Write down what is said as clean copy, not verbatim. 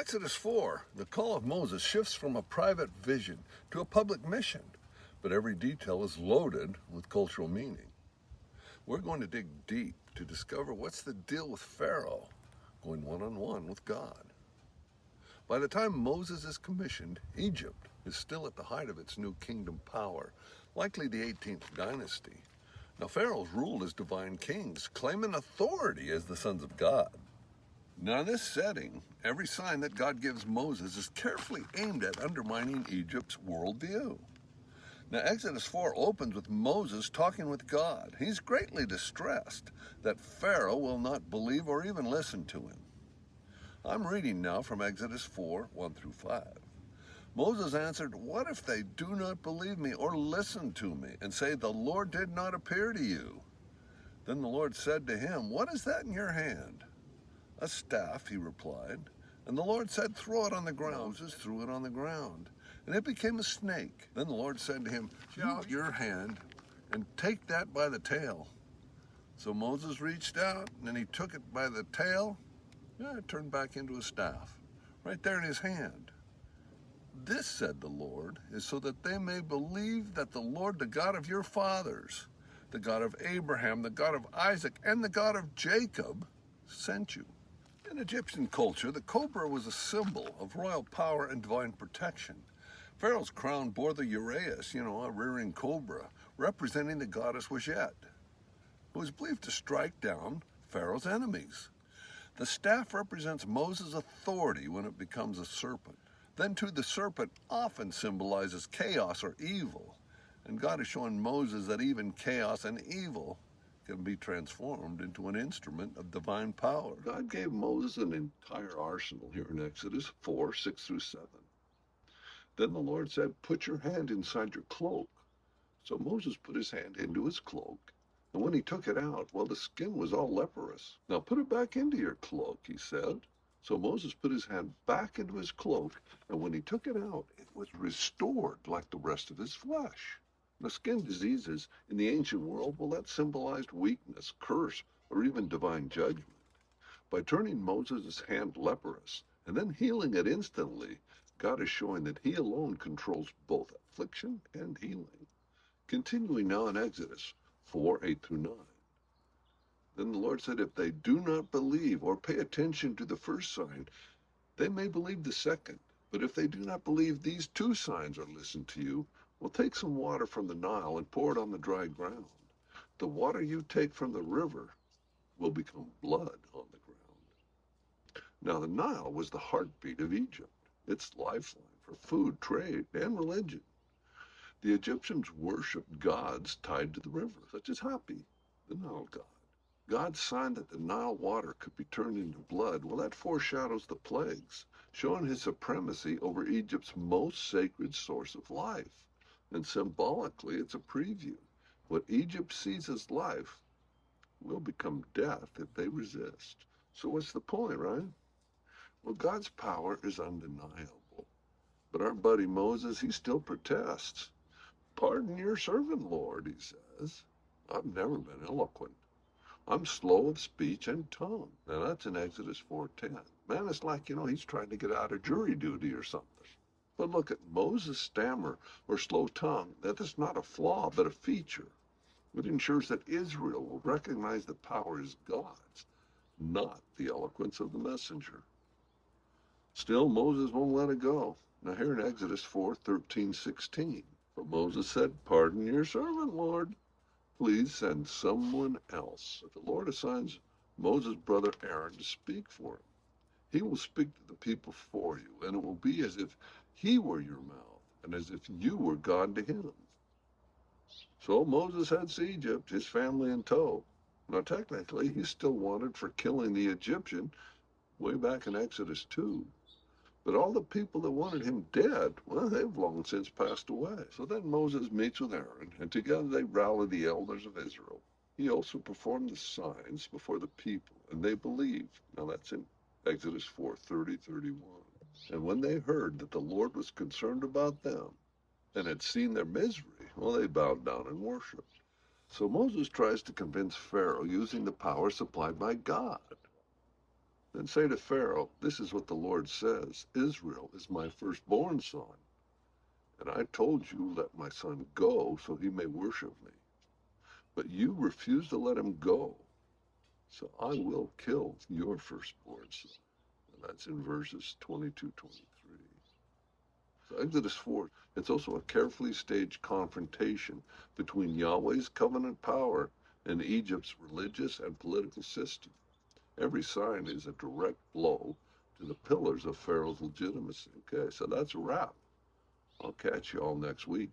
Exodus 4, the call of Moses shifts from a private vision to a public mission, but every detail is loaded with cultural meaning. We're going to dig deep to discover what's the deal with Pharaoh going one-on-one with God. By the time Moses is commissioned, Egypt is still at the height of its new kingdom power, likely the 18th dynasty. Now Pharaoh's ruled as divine kings, claiming authority as the sons of God. Now in this setting, every sign that God gives Moses is carefully aimed at undermining Egypt's worldview. Now Exodus 4 opens with Moses talking with God. He's greatly distressed that Pharaoh will not believe or even listen to him. I'm reading now from Exodus 4, 1 through 5. Moses answered, "What if they do not believe me or listen to me and say, 'The Lord did not appear to you'?" Then the Lord said to him, "What is that in your hand?" "A staff," he replied. And the Lord said, "Throw it on the ground." Moses threw it on the ground, and it became a snake. Then the Lord said to him, "Reach out your hand and take that by the tail." So Moses reached out, and he took it by the tail. It turned back into a staff, right there in his hand. "This," said the Lord, "is so that they may believe that the Lord, the God of your fathers, the God of Abraham, the God of Isaac, and the God of Jacob, sent you." In Egyptian culture, the cobra was a symbol of royal power and divine protection. Pharaoh's crown bore the uraeus, a rearing cobra, representing the goddess Wishet, who was believed to strike down Pharaoh's enemies. The staff represents Moses' authority when it becomes a serpent. Then too, the serpent often symbolizes chaos or evil, and God is showing Moses that even chaos and evil can be transformed into an instrument of divine power. God gave Moses an entire arsenal here in Exodus 4, 6 through 7. Then the Lord said, "Put your hand inside your cloak." So Moses put his hand into his cloak, and when he took it out, the skin was all leprous. "Now put it back into your cloak," he said. So Moses put his hand back into his cloak, and when he took it out, it was restored like the rest of his flesh. Now, skin diseases in the ancient world, that symbolized weakness, curse, or even divine judgment. By turning Moses' hand leprous and then healing it instantly, God is showing that he alone controls both affliction and healing. Continuing now in Exodus 4, 8 through 9. Then the Lord said, "If they do not believe or pay attention to the first sign, they may believe the second. But if they do not believe these two signs or listen to you, take some water from the Nile and pour it on the dry ground. The water you take from the river will become blood on the ground." Now the Nile was the heartbeat of Egypt, its lifeline for food, trade, and religion. The Egyptians worshipped gods tied to the river, such as Hapi, the Nile god. God's sign that the Nile water could be turned into blood, that foreshadows the plagues, showing his supremacy over Egypt's most sacred source of life. And symbolically, it's a preview. What Egypt sees as life will become death if they resist. So what's the point, right? God's power is undeniable. But our buddy Moses, he still protests. "Pardon your servant, Lord," he says. "I've never been eloquent. I'm slow of speech and tongue." Now that's in Exodus 4:10. Man, it's like, he's trying to get out of jury duty or something. But look at Moses' stammer or slow tongue. That is not a flaw, but a feature. It ensures that Israel will recognize the power is God's, not the eloquence of the messenger. Still, Moses won't let it go. Now here in Exodus 4, 13, 16. But Moses said, "Pardon your servant, Lord. Please send someone else." The Lord assigns Moses' brother Aaron to speak for him. He will speak to the people for you, and it will be as if he were your mouth, and as if you were God to him. So Moses heads to Egypt, his family in tow. Now technically, he's still wanted for killing the Egyptian way back in Exodus 2. But all the people that wanted him dead, they've long since passed away. So then Moses meets with Aaron, and together they rally the elders of Israel. He also performed the signs before the people, and they believed. Now that's in Exodus 4, 30, 31. And when they heard that the Lord was concerned about them and had seen their misery, they bowed down and worshiped. So Moses tries to convince Pharaoh using the power supplied by God. Then say to Pharaoh, this is what the Lord says, Israel is my firstborn son. And I told you, let my son go so he may worship me. But you refuse to let him go. So I will kill your firstborn son. And that's in verses 22, 23. So Exodus 4, it's also a carefully staged confrontation between Yahweh's covenant power and Egypt's religious and political system. Every sign is a direct blow to the pillars of Pharaoh's legitimacy. Okay, so that's a wrap. I'll catch you all next week.